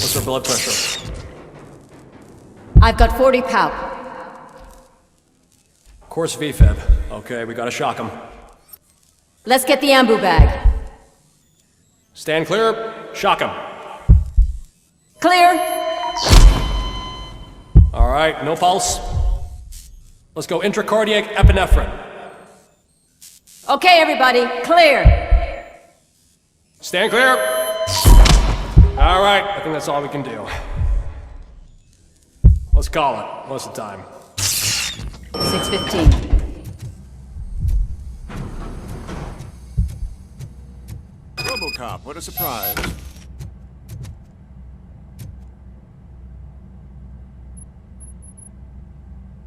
What's her blood pressure? I've got 40 pow. Course VFib. Okay, we gotta shock him. Let's get the ambu bag. Stand clear. Shock him. Clear. All right, no pulse. Let's go intracardiac epinephrine. Okay, everybody, clear. Stand clear. All right, I think that's all we can do. Let's call it. What's the time? 6:15. RoboCop, what a surprise.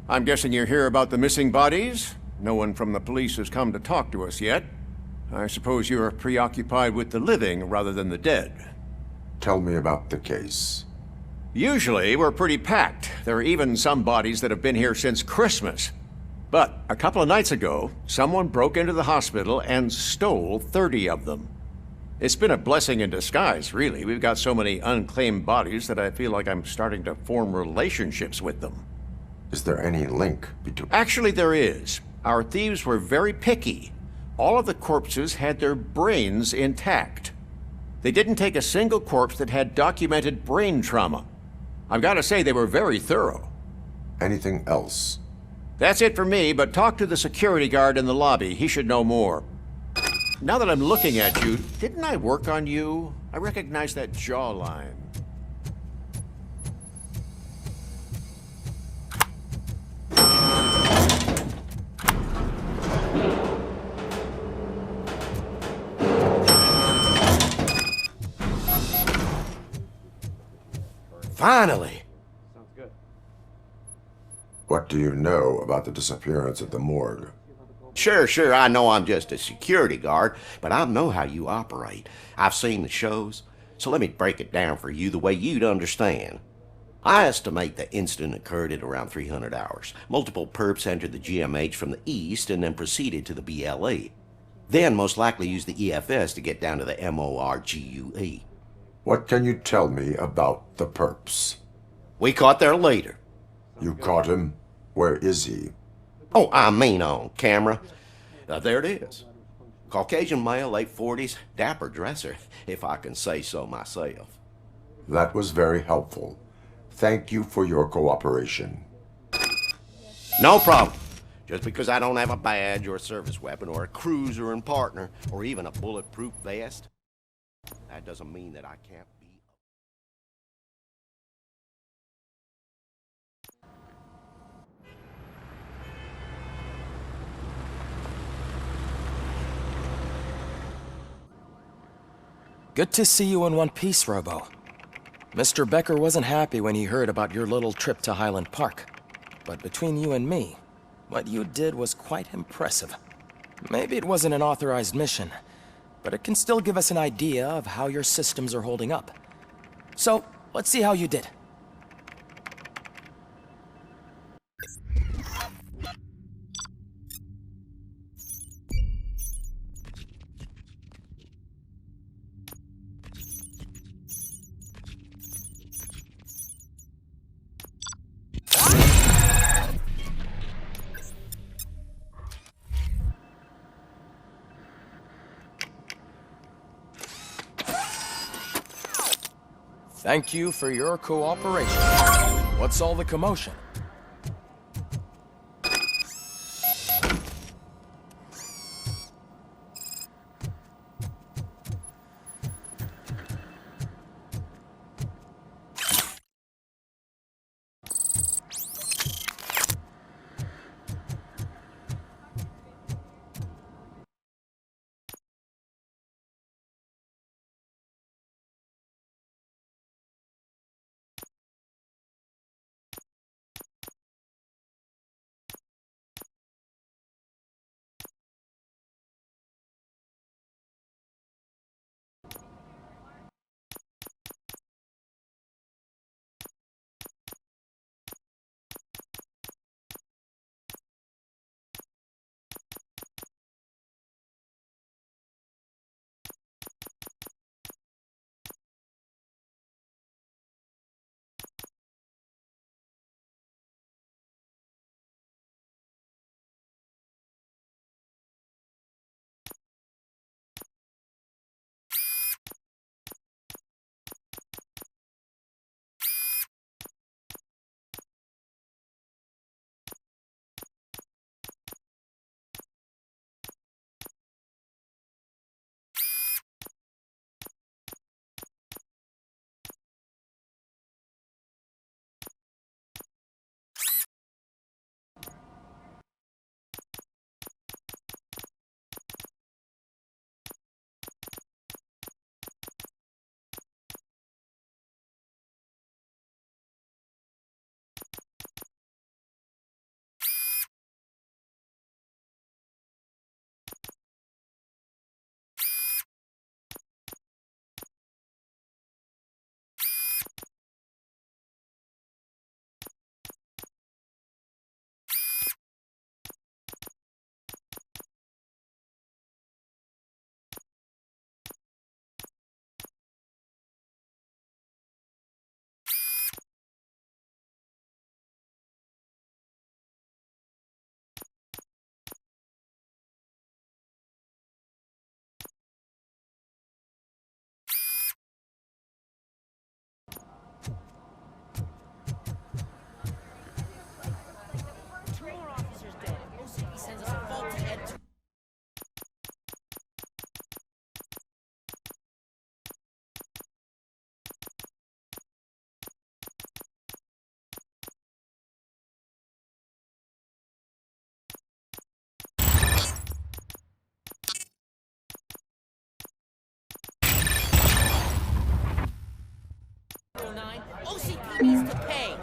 I'm guessing you're here about the missing bodies? No one from the police has come to talk to us yet. I suppose you're preoccupied with the living rather than the dead. Tell me about the case. Usually, we're pretty packed. There are even some bodies that have been here since Christmas. But a couple of nights ago, someone broke into the hospital and stole 30 of them. It's been a blessing in disguise, really. We've got so many unclaimed bodies that I feel like I'm starting to form relationships with them. Is there any link between... Actually, there is. Our thieves were very picky. All of the corpses had their brains intact. They didn't take a single corpse that had documented brain trauma. I've got to say, they were very thorough. Anything else? That's it for me, but talk to the security guard in the lobby. He should know more. Now that I'm looking at you, didn't I work on you? I recognize that jawline. Finally! What do you know about the disappearance at the morgue? Sure, I know I'm just a security guard, but I know how you operate. I've seen the shows, so let me break it down for you the way you'd understand. I estimate the incident occurred at around 300 hours. Multiple perps entered the GMH from the east and then proceeded to the BLE. Then most likely used the EFS to get down to the MORGUE. What can you tell me about the perps? We caught their leader. You caught him? Where is he? Oh, I mean on camera. There it is. Caucasian male, late 40s, dapper dresser, if I can say so myself. That was very helpful. Thank you for your cooperation. No problem. Just because I don't have a badge or a service weapon or a cruiser and partner or even a bulletproof vest, that doesn't mean that I can't be. Good to see you in one piece, Robo. Mr. Becker wasn't happy when he heard about your little trip to Highland Park. But between you and me, what you did was quite impressive. Maybe it wasn't an authorized mission, but it can still give us an idea of how your systems are holding up. So, let's see how you did. Thank you for your cooperation. What's all the commotion? 09. OCP needs to pay.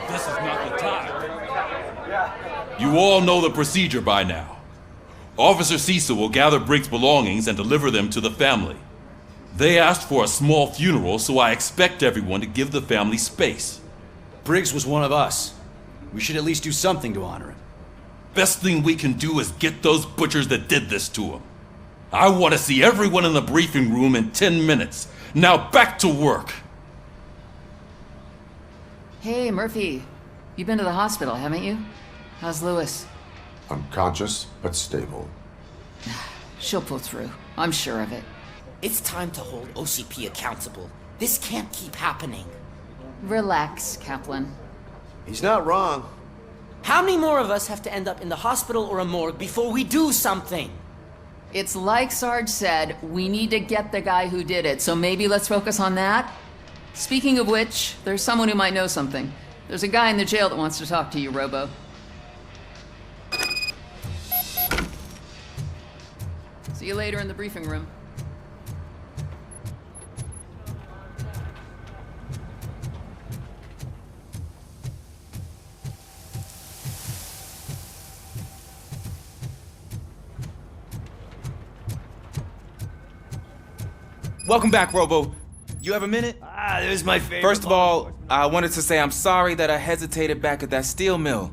This is not the time. You all know the procedure by now. Officer Cecil will gather Briggs' belongings and deliver them to the family. They asked for a small funeral, so I expect everyone to give the family space. Briggs was one of us. We should at least do something to honor him. Best thing we can do is get those butchers that did this to him. I want to see everyone in the briefing room in 10 minutes. Now back to work. Hey, Murphy. You've been to the hospital, haven't you? How's Lewis? Unconscious but stable. She'll pull through. I'm sure of it. It's time to hold OCP accountable. This can't keep happening. Relax, Kaplan. He's not wrong. How many more of us have to end up in the hospital or a morgue before we do something? It's like Sarge said, we need to get the guy who did it, so maybe let's focus on that? Speaking of which, there's someone who might know something. There's a guy in the jail that wants to talk to you, Robo. See you later in the briefing room. Welcome back, Robo. You have a minute? This is my favorite. First of all, I wanted to say I'm sorry that I hesitated back at that steel mill.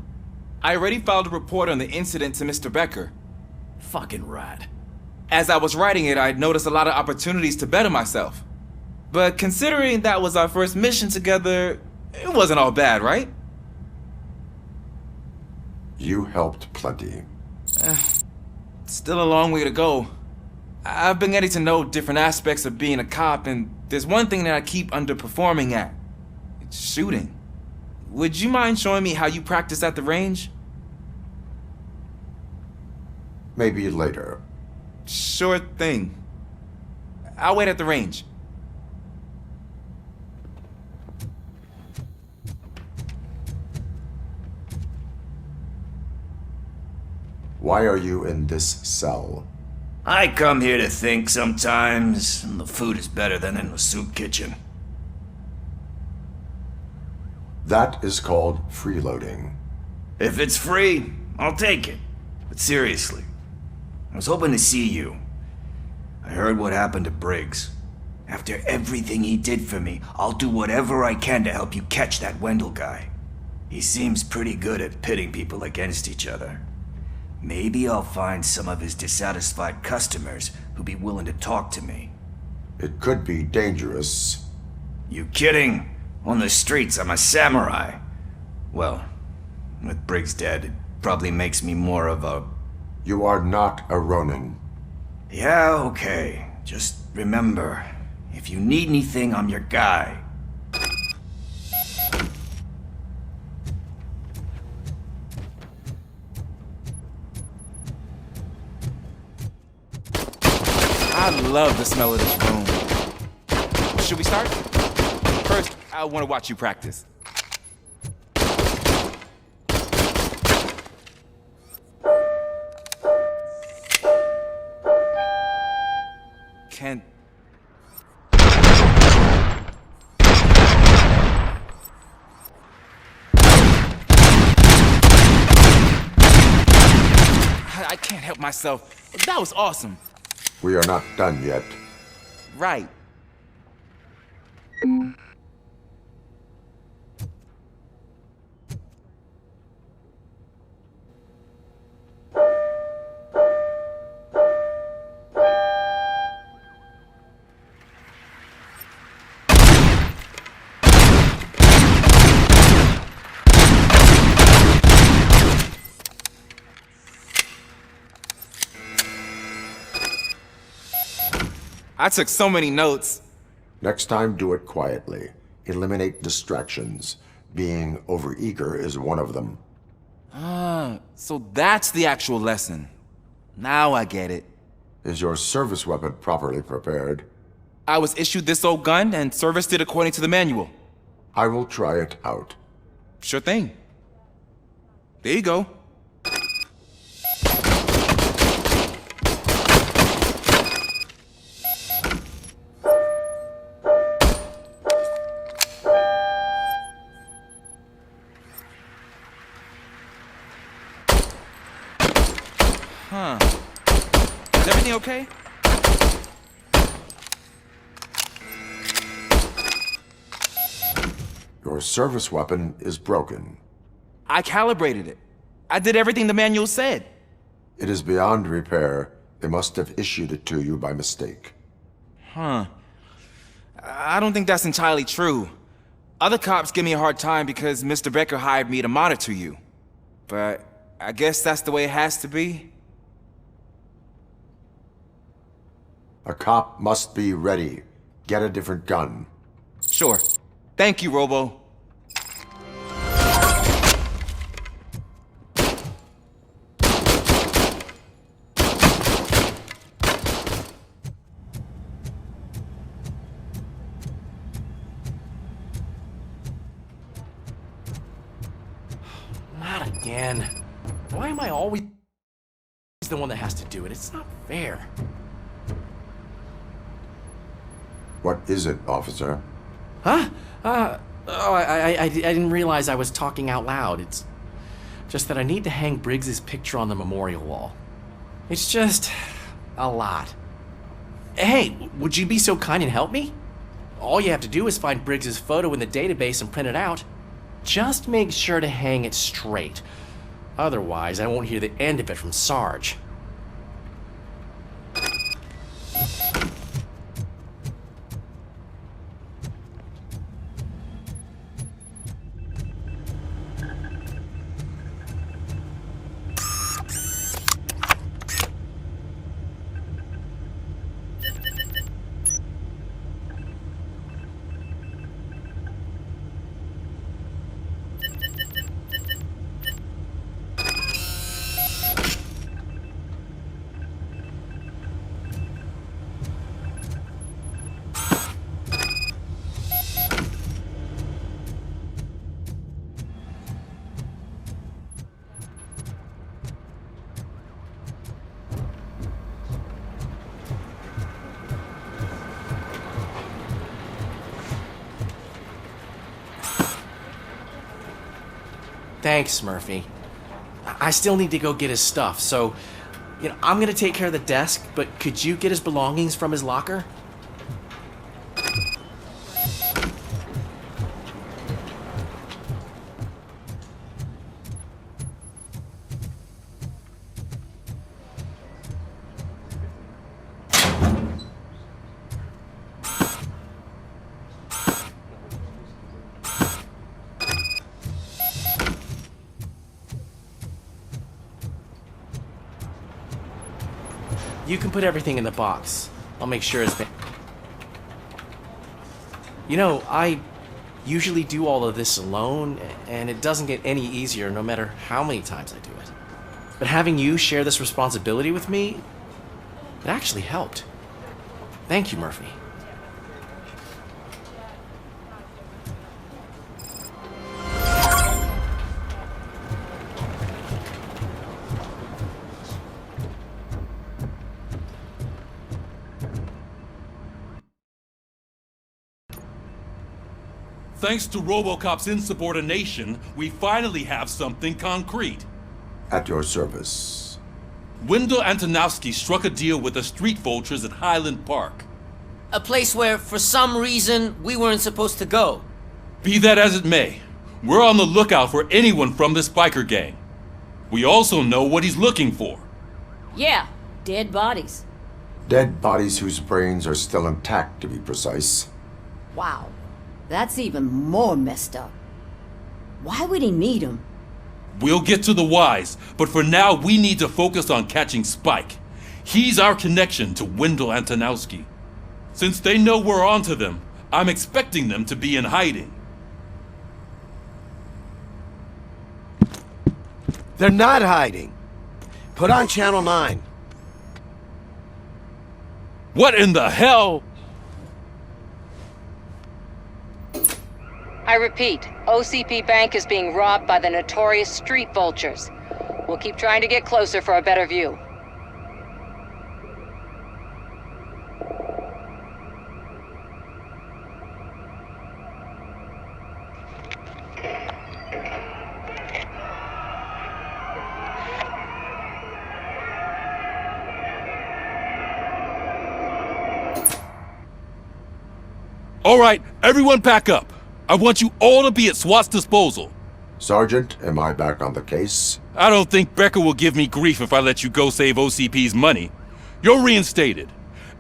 I already filed a report on the incident to Mr. Becker. Fucking rat. As I was writing it, I'd noticed a lot of opportunities to better myself. But considering that was our first mission together, it wasn't all bad, right? You helped plenty. Still a long way to go. I've been getting to know different aspects of being a cop, and there's one thing that I keep underperforming at. It's shooting. Would you mind showing me how you practice at the range? Maybe later. Sure thing. I'll wait at the range. Why are you in this cell? I come here to think sometimes, and the food is better than in the soup kitchen. That is called freeloading. If it's free, I'll take it. But seriously, I was hoping to see you. I heard what happened to Briggs. After everything he did for me, I'll do whatever I can to help you catch that Wendell guy. He seems pretty good at pitting people against each other. Maybe I'll find some of his dissatisfied customers who'd be willing to talk to me. It could be dangerous. You kidding? On the streets, I'm a samurai. Well, with Briggs dead, it probably makes me more of a... You are not a Ronin. Yeah, okay. Just remember, if you need anything, I'm your guy. I love the smell of this room. Should we start? First, I want to watch you practice. Can... I can't help myself. That was awesome. We are not done yet. Right. I took so many notes. Next time, do it quietly. Eliminate distractions. Being overeager is one of them. So that's the actual lesson. Now I get it. Is your service weapon properly prepared? I was issued this old gun and serviced it according to the manual. I will try it out. Sure thing. There you go. everything okay? Your service weapon is broken. I calibrated it. I did everything the manual said. It is beyond repair. They must have issued it to you by mistake. Huh. I don't think that's entirely true. Other cops give me a hard time because Mr. Becker hired me to monitor you. But I guess that's the way it has to be. A cop must be ready. Get a different gun. Sure. Thank you, Robo. Not again. Why am I always the one that has to do it? It's not fair. What is it, officer? Huh? I didn't realize I was talking out loud. It's just that I need to hang Briggs's picture on the memorial wall. It's just a lot. Hey, would you be so kind and help me? All you have to do is find Briggs's photo in the database and print it out. Just make sure to hang it straight. Otherwise, I won't hear the end of it from Sarge. Thanks, Murphy. I still need to go get his stuff, so, I'm gonna take care of the desk, but could you get his belongings from his locker? You can put everything in the box. I'll make sure it's... I usually do all of this alone, and it doesn't get any easier no matter how many times I do it. But having you share this responsibility with me, it actually helped. Thank you, Murphy. Thanks to RoboCop's insubordination, we finally have something concrete. At your service. Wendell Antonowski struck a deal with the street vultures at Highland Park. A place where, for some reason, we weren't supposed to go. Be that as it may, we're on the lookout for anyone from this biker gang. We also know what he's looking for. Yeah, dead bodies. Dead bodies whose brains are still intact, to be precise. Wow, that's even more messed up. Why would he need them? We'll get to the whys, but for now we need to focus on catching Spike. He's our connection to Wendell Antonowski. Since they know we're onto them, I'm expecting them to be in hiding. They're not hiding. Put on Channel 9. What in the hell? I repeat, OCP Bank is being robbed by the notorious street vultures. We'll keep trying to get closer for a better view. All right, everyone pack up. I want you all to be at SWAT's disposal. Sergeant, am I back on the case? I don't think Becker will give me grief if I let you go save OCP's money. You're reinstated.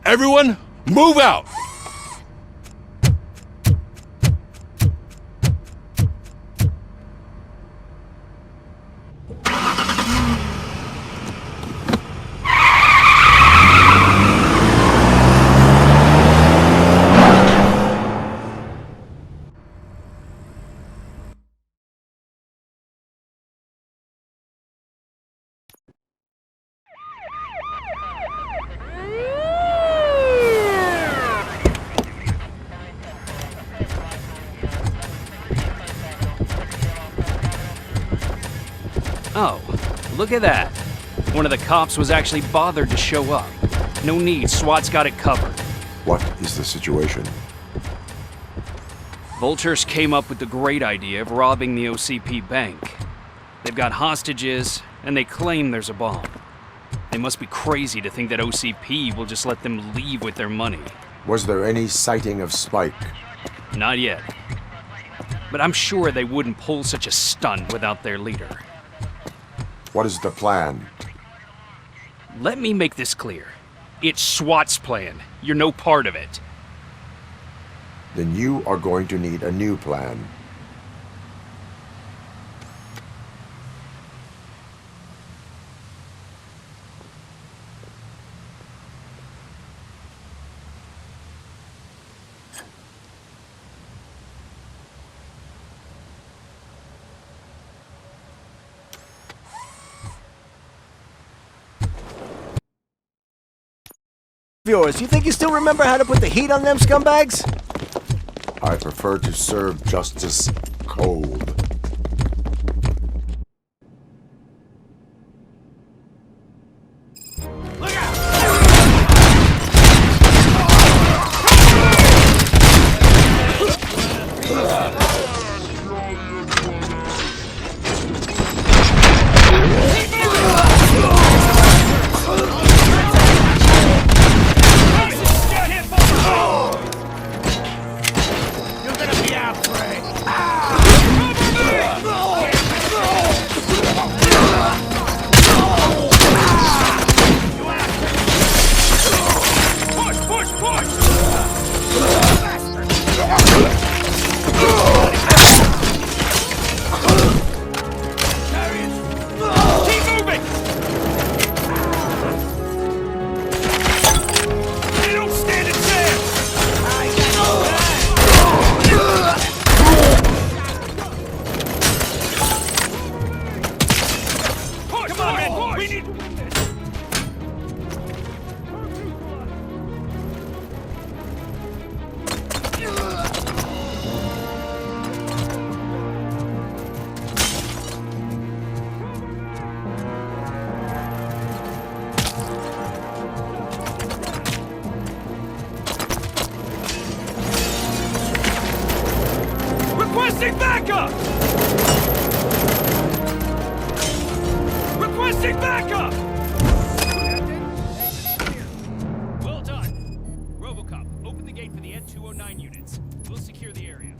Everyone, move out! Oh, look at that. One of the cops was actually bothered to show up. No need, SWAT's got it covered. What is the situation? Vultures came up with the great idea of robbing the OCP bank. They've got hostages, and they claim there's a bomb. They must be crazy to think that OCP will just let them leave with their money. Was there any sighting of Spike? Not yet. But I'm sure they wouldn't pull such a stunt without their leader. What is the plan? Let me make this clear. It's SWAT's plan. You're no part of it. Then you are going to need a new plan. Yours, you think you still remember how to put the heat on them scumbags? I prefer to serve justice cold. Requesting backup! Requesting backup! Well done. RoboCop, open the gate for the N209 units. We'll secure the area.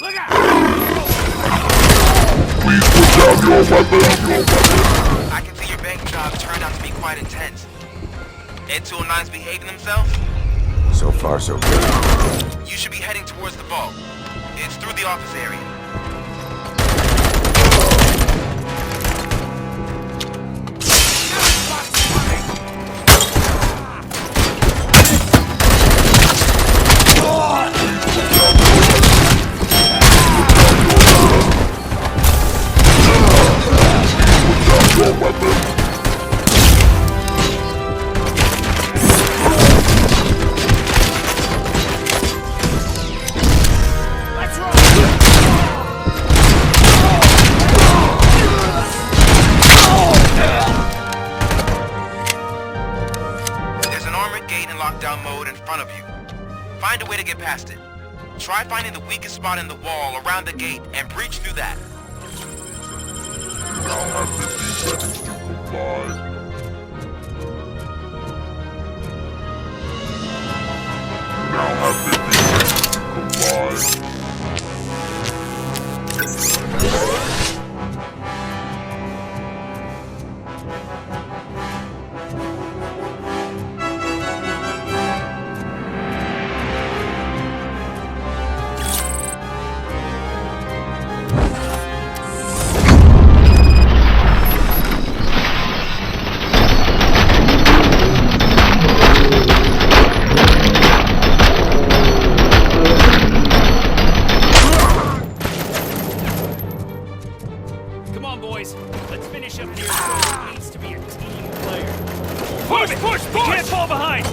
Look out! Please put down your weapon. I can see your bank job turned out to be quite intense. Ed 209's behaving themselves? So far, so good. You should be heading towards the vault. It's through the office area. Find a way to get past it. Try finding the weakest spot in the wall around the gate and breach through that. Now have 15 seconds to comply. Now have 15 seconds to comply. Let's finish up here. It needs to be a team player. Push! Push! We can't fall behind!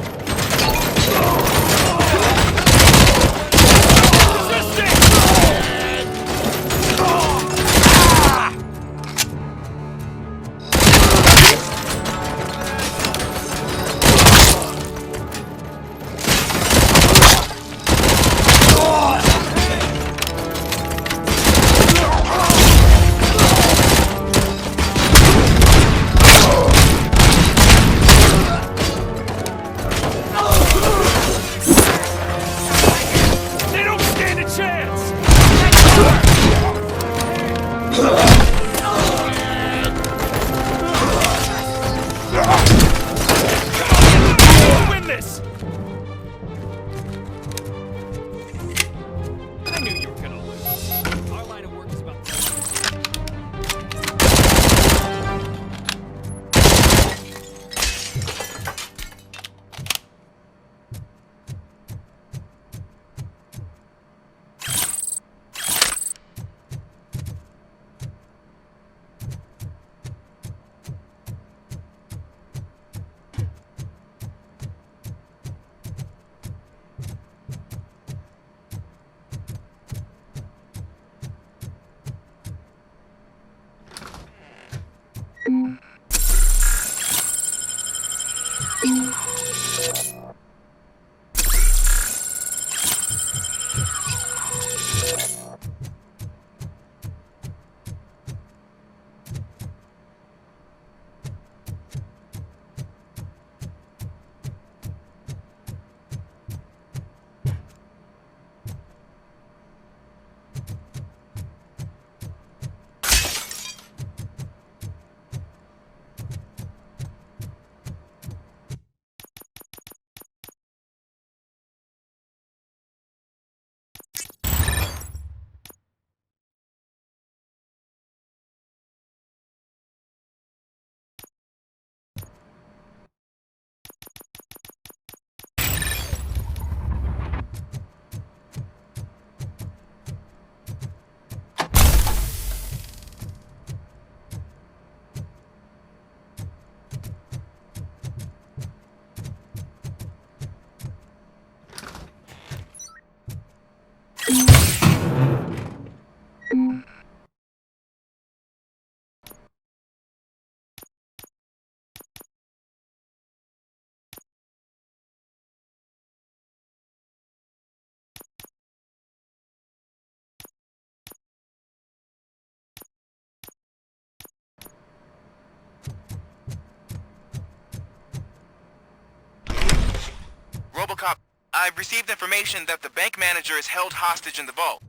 RoboCop, I've received information that the bank manager is held hostage in the vault.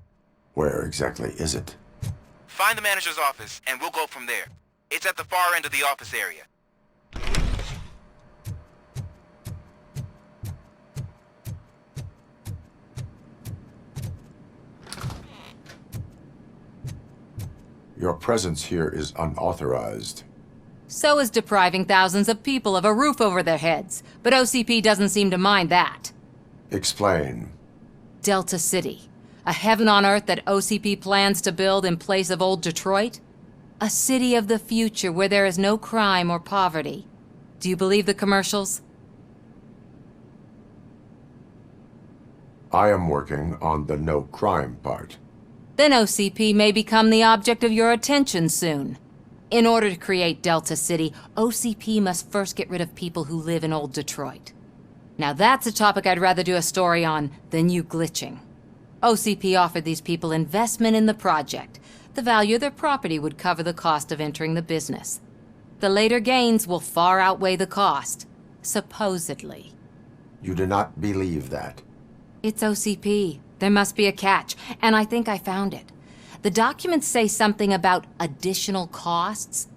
Where exactly is it? Find the manager's office, and we'll go from there. It's at the far end of the office area. Your presence here is unauthorized. So is depriving thousands of people of a roof over their heads, but OCP doesn't seem to mind that. Explain. Delta City, a heaven on earth that OCP plans to build in place of old Detroit? A city of the future where there is no crime or poverty. Do you believe the commercials? I am working on the no crime part. Then OCP may become the object of your attention soon. In order to create Delta City, OCP must first get rid of people who live in old Detroit. Now that's a topic I'd rather do a story on than you glitching. OCP offered these people investment in the project. The value of their property would cover the cost of entering the business. The later gains will far outweigh the cost, supposedly. You do not believe that. It's OCP. There must be a catch, and I think I found it. The documents say something about additional costs.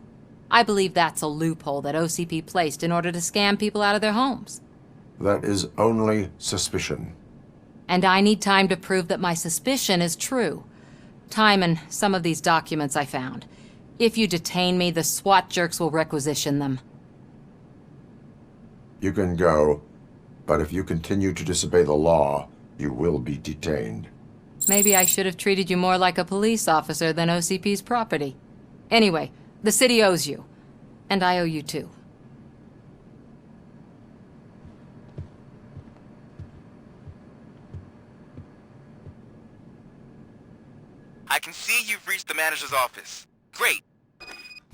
I believe that's a loophole that OCP placed in order to scam people out of their homes. That is only suspicion. And I need time to prove that my suspicion is true. Time and some of these documents I found. If you detain me, the SWAT jerks will requisition them. You can go, but if you continue to disobey the law, you will be detained. Maybe I should have treated you more like a police officer than OCP's property. Anyway, the city owes you. And I owe you too. I can see you've reached the manager's office. Great.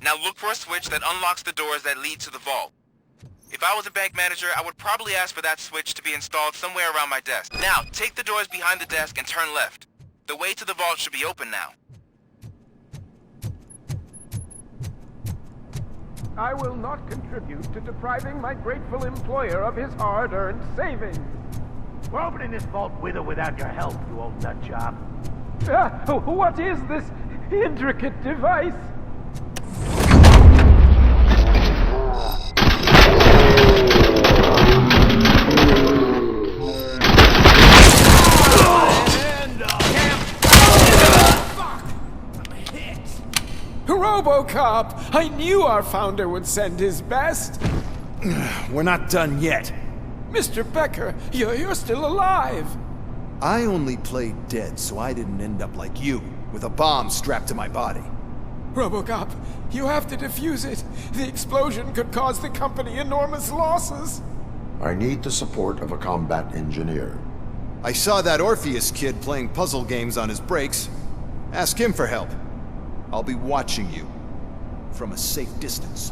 Now look for a switch that unlocks the doors that lead to the vault. If I was a bank manager, I would probably ask for that switch to be installed somewhere around my desk. Now, take the doors behind the desk and turn left. The way to the vault should be open now. I will not contribute to depriving my grateful employer of his hard-earned savings. We're opening this vault with or without your help, you old nut job. What is this intricate device? RoboCop! I knew our founder would send his best. We're not done yet. Mr. Becker, you're still alive. I only played dead so I didn't end up like you, with a bomb strapped to my body. RoboCop, you have to defuse it. The explosion could cause the company enormous losses. I need the support of a combat engineer. I saw that Orpheus kid playing puzzle games on his breaks. Ask him for help. I'll be watching you. From a safe distance.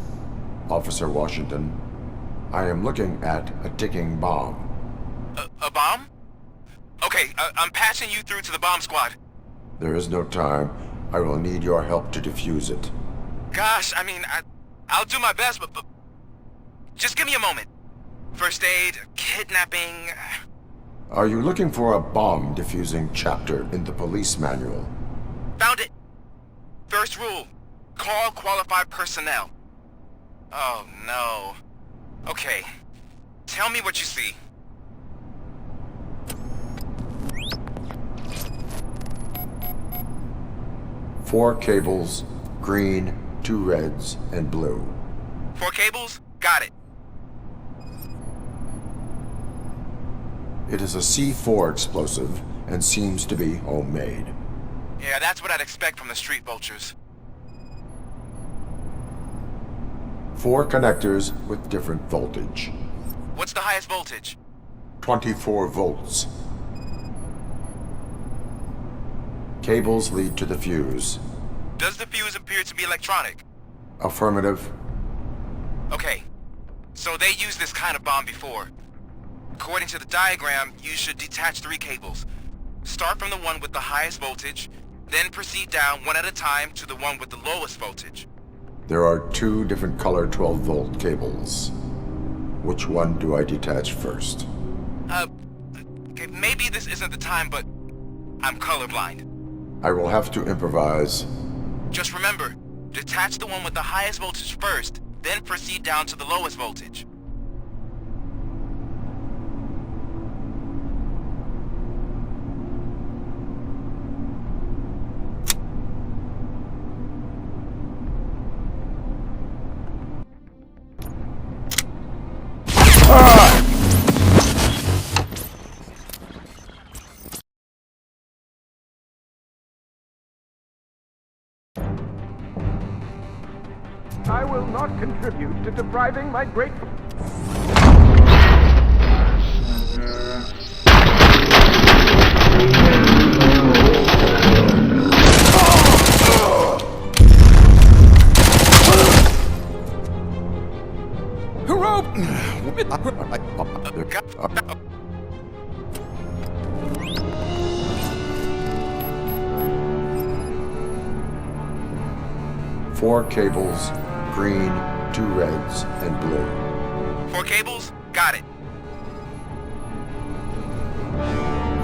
Officer Washington, I am looking at a ticking bomb. A bomb? Okay, I'm passing you through to the bomb squad. There is no time. I will need your help to defuse it. Gosh, I mean, I'll do my best, but just give me a moment. First aid, kidnapping... Are you looking for a bomb defusing chapter in the police manual? Found it! First rule, call qualified personnel. Oh no. Okay, tell me what you see. Four cables, green, 2 reds, and blue. 4 cables? Got it. It is a C4 explosive and seems to be homemade. Yeah, that's what I'd expect from the street vultures. 4 connectors with different voltage. What's the highest voltage? 24 volts. Cables lead to the fuse. Does the fuse appear to be electronic? Affirmative. Okay, so they used this kind of bomb before. According to the diagram, you should detach 3 cables. Start from the one with the highest voltage, then proceed down one at a time to the one with the lowest voltage. There are 2 different color 12-volt cables. Which one do I detach first? Okay, maybe this isn't the time, but I'm colorblind. I will have to improvise. Just remember, detach the one with the highest voltage first, then proceed down to the lowest voltage. I will not contribute to depriving my grateful... Four cables, green, 2 reds, and blue. 4 cables? Got it.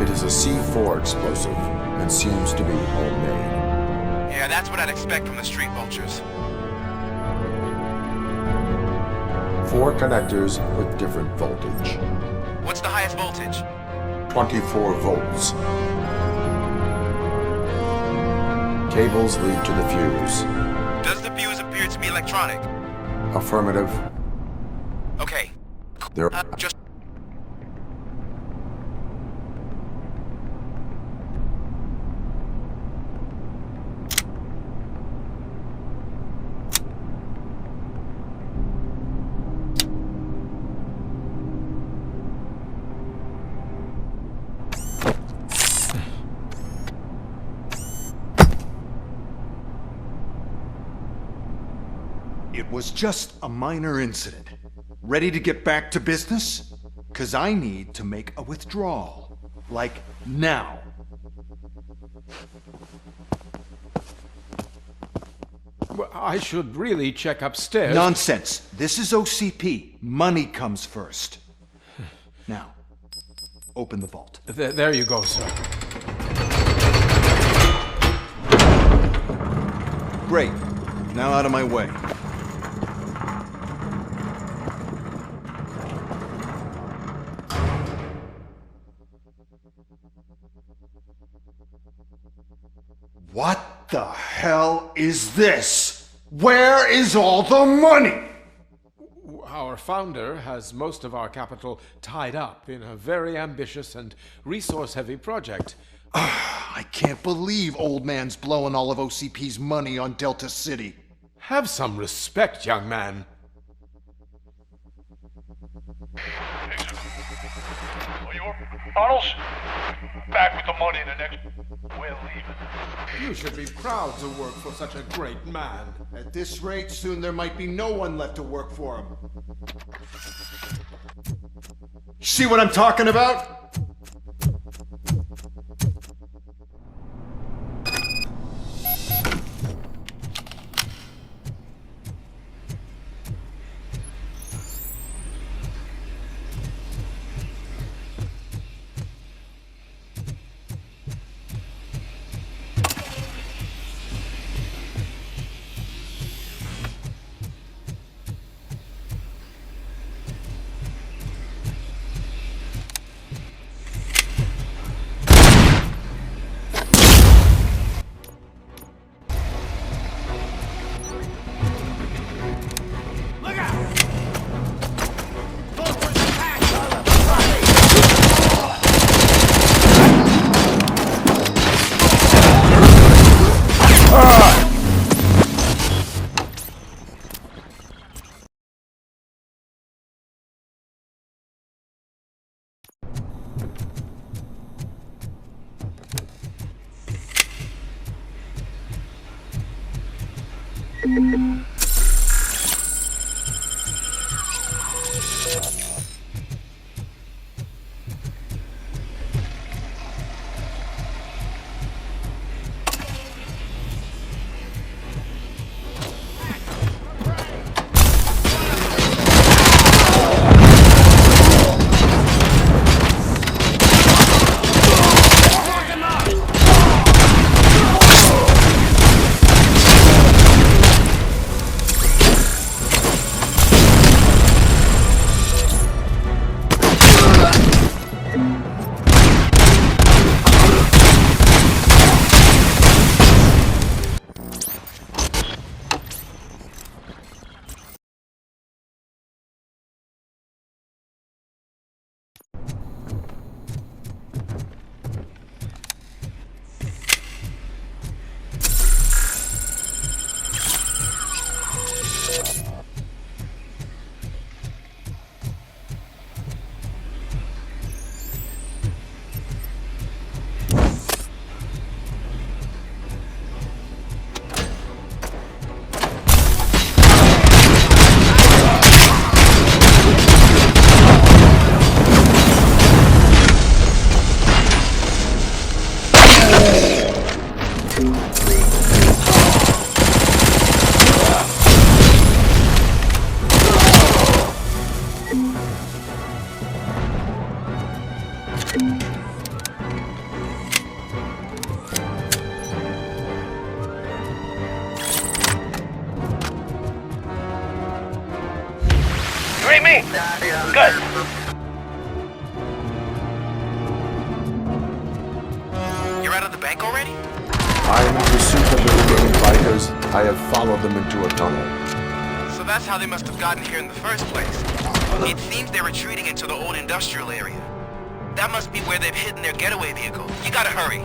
It is a C4 explosive and seems to be homemade. Yeah, that's what I'd expect from the street vultures. 4 connectors with different voltage. What's the highest voltage? 24 volts. Cables lead to the fuse. Does the fuse appear to be electronic? Affirmative. Okay. There. Just... It was just a minor incident. Ready to get back to business? 'Cause I need to make a withdrawal. Like, now. Well, I should really check upstairs. Nonsense. This is OCP. Money comes first. Now, open the vault. There you go, sir. Great. Now out of my way. What the hell is this? Where is all the money? Our founder has most of our capital tied up in a very ambitious and resource-heavy project. I can't believe old man's blowing all of OCP's money on Delta City. Have some respect, young man. Arnold's back with the money in the next... We're leaving. You should be proud to work for such a great man. At this rate, soon there might be no one left to work for him. See what I'm talking about? Good. You're out of the bank already? I am in pursuit of the remaining bikers. I have followed them into a tunnel. So that's how they must have gotten here in the first place. It seems they're retreating into the old industrial area. That must be where they've hidden their getaway vehicle. You gotta hurry.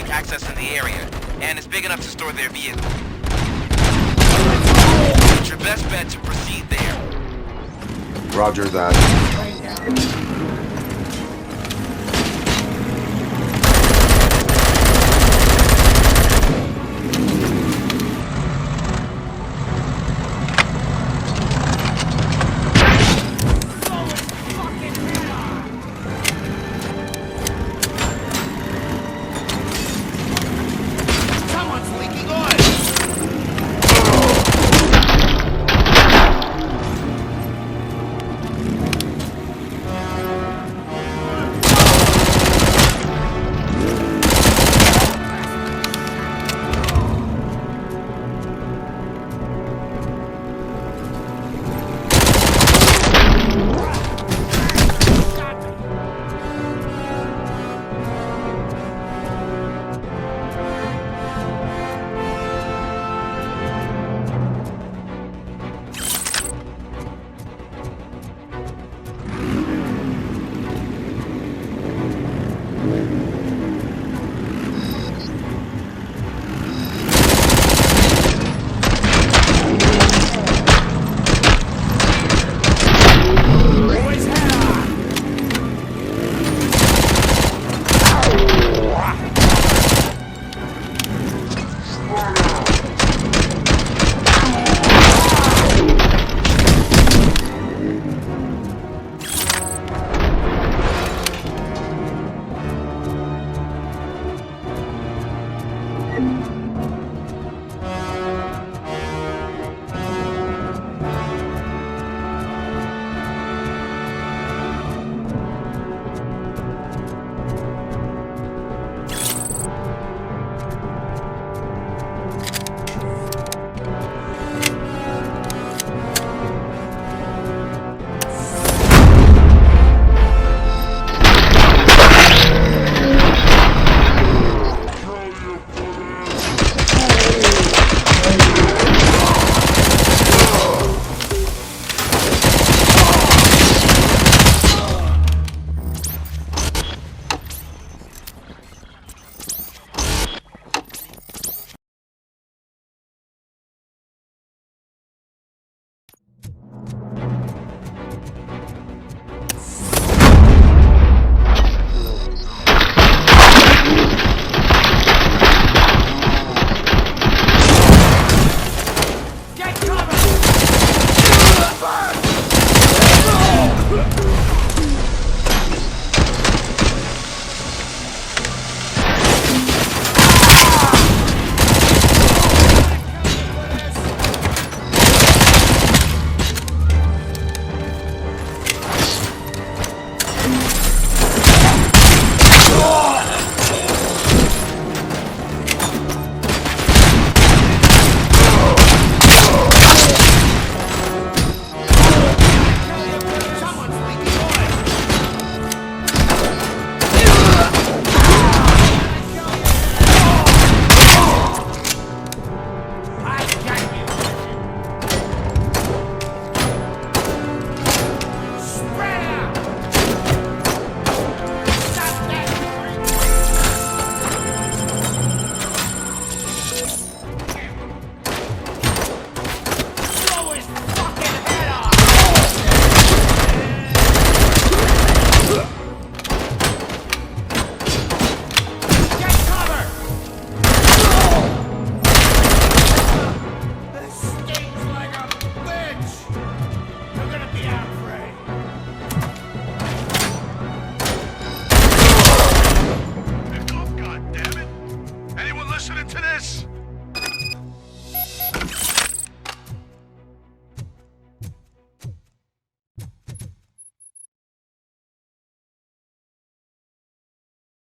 Access in the area, and it's big enough to store their vehicle. It's your best bet to proceed there. Roger that.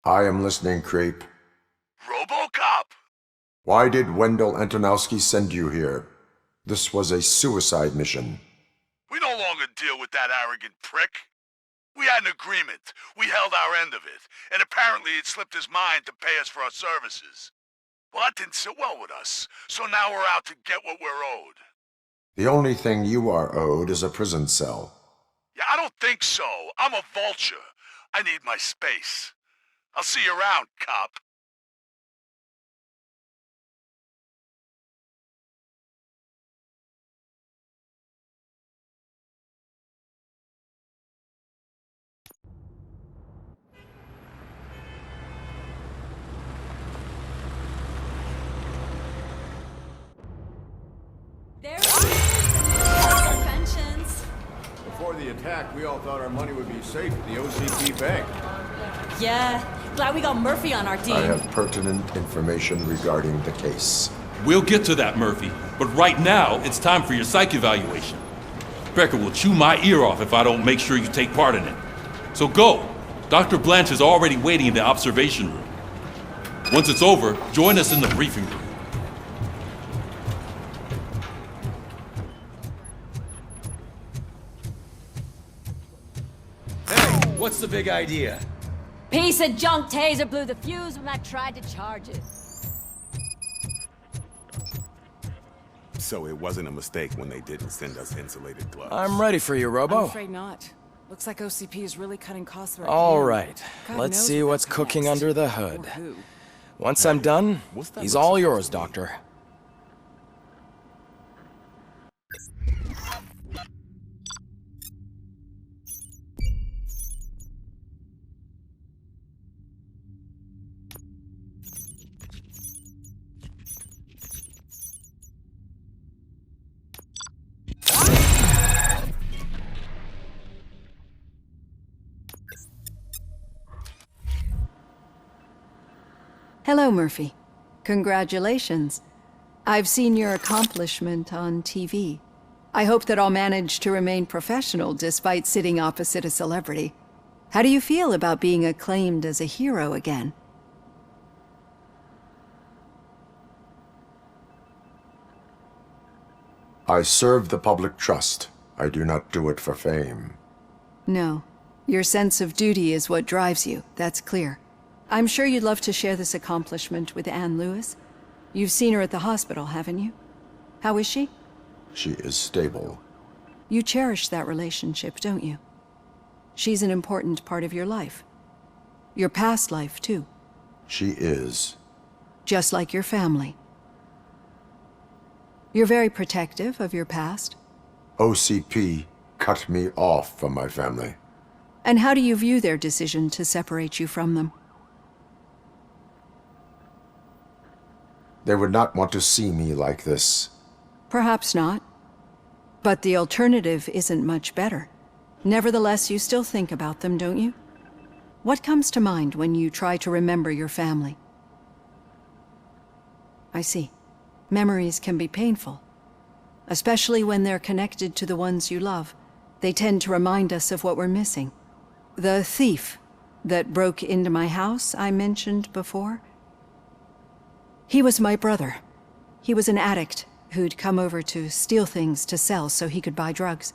I am listening, Creep. RoboCop! Why did Wendell Antonowski send you here? This was a suicide mission. We no longer deal with that arrogant prick. We had an agreement. We held our end of it, and apparently it slipped his mind to pay us for our services. Well, that didn't sit well with us, so now we're out to get what we're owed. The only thing you are owed is a prison cell. Yeah, I don't think so. I'm a vulture. I need my space. I'll see you around, cop. There it is! Pensions. Before the attack, we all thought our money would be safe at the OCP bank. Yeah, glad we got Murphy on our team. I have pertinent information regarding the case. We'll get to that, Murphy. But right now, it's time for your psych evaluation. Becker will chew my ear off if I don't make sure you take part in it. So go. Dr. Blanche is already waiting in the observation room. Once it's over, join us in the briefing room. What's the big idea? Piece of junk taser blew the fuse when I tried to charge it. So it wasn't a mistake when they didn't send us insulated gloves. I'm ready for you, Robo. I'm afraid not. Looks like OCP is really cutting costs where it All can. right, God let's knows see what what's they'll cut cooking next. under the hood. Or who. Once I'm done, he's all yours, Doctor. Hello, Murphy. Congratulations. I've seen your accomplishment on TV. I hope that I'll manage to remain professional despite sitting opposite a celebrity. How do you feel about being acclaimed as a hero again? I serve the public trust. I do not do it for fame. No. Your sense of duty is what drives you, that's clear. I'm sure you'd love to share this accomplishment with Anne Lewis. You've seen her at the hospital, haven't you? How is she? She is stable. You cherish that relationship, don't you? She's an important part of your life. Your past life, too. She is. Just like your family. You're very protective of your past. OCP cut me off from my family. And how do you view their decision to separate you from them? They would not want to see me like this. Perhaps not. But the alternative isn't much better. Nevertheless, you still think about them, don't you? What comes to mind when you try to remember your family? I see. Memories can be painful. Especially when they're connected to the ones you love. They tend to remind us of what we're missing. The thief that broke into my house I mentioned before? He was my brother. He was an addict who'd come over to steal things to sell so he could buy drugs.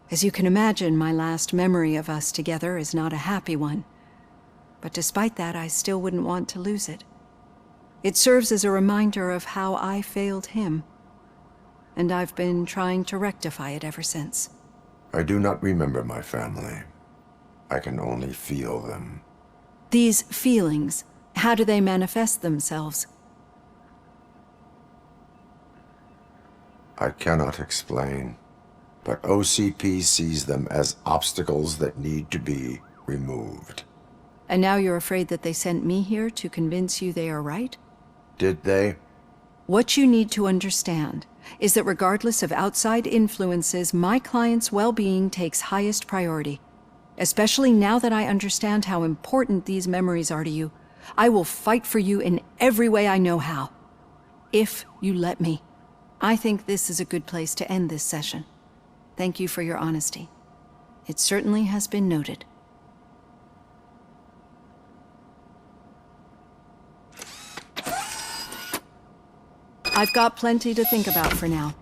As you can imagine, my last memory of us together is not a happy one. But despite that, I still wouldn't want to lose it. It serves as a reminder of how I failed him. And I've been trying to rectify it ever since. I do not remember my family. I can only feel them. These feelings, how do they manifest themselves? I cannot explain, but OCP sees them as obstacles that need to be removed. And now you're afraid that they sent me here to convince you they are right? Did they? What you need to understand is that regardless of outside influences, my client's well-being takes highest priority. Especially now that I understand how important these memories are to you, I will fight for you in every way I know how. If you let me. I think this is a good place to end this session. Thank you for your honesty. It certainly has been noted. I've got plenty to think about for now.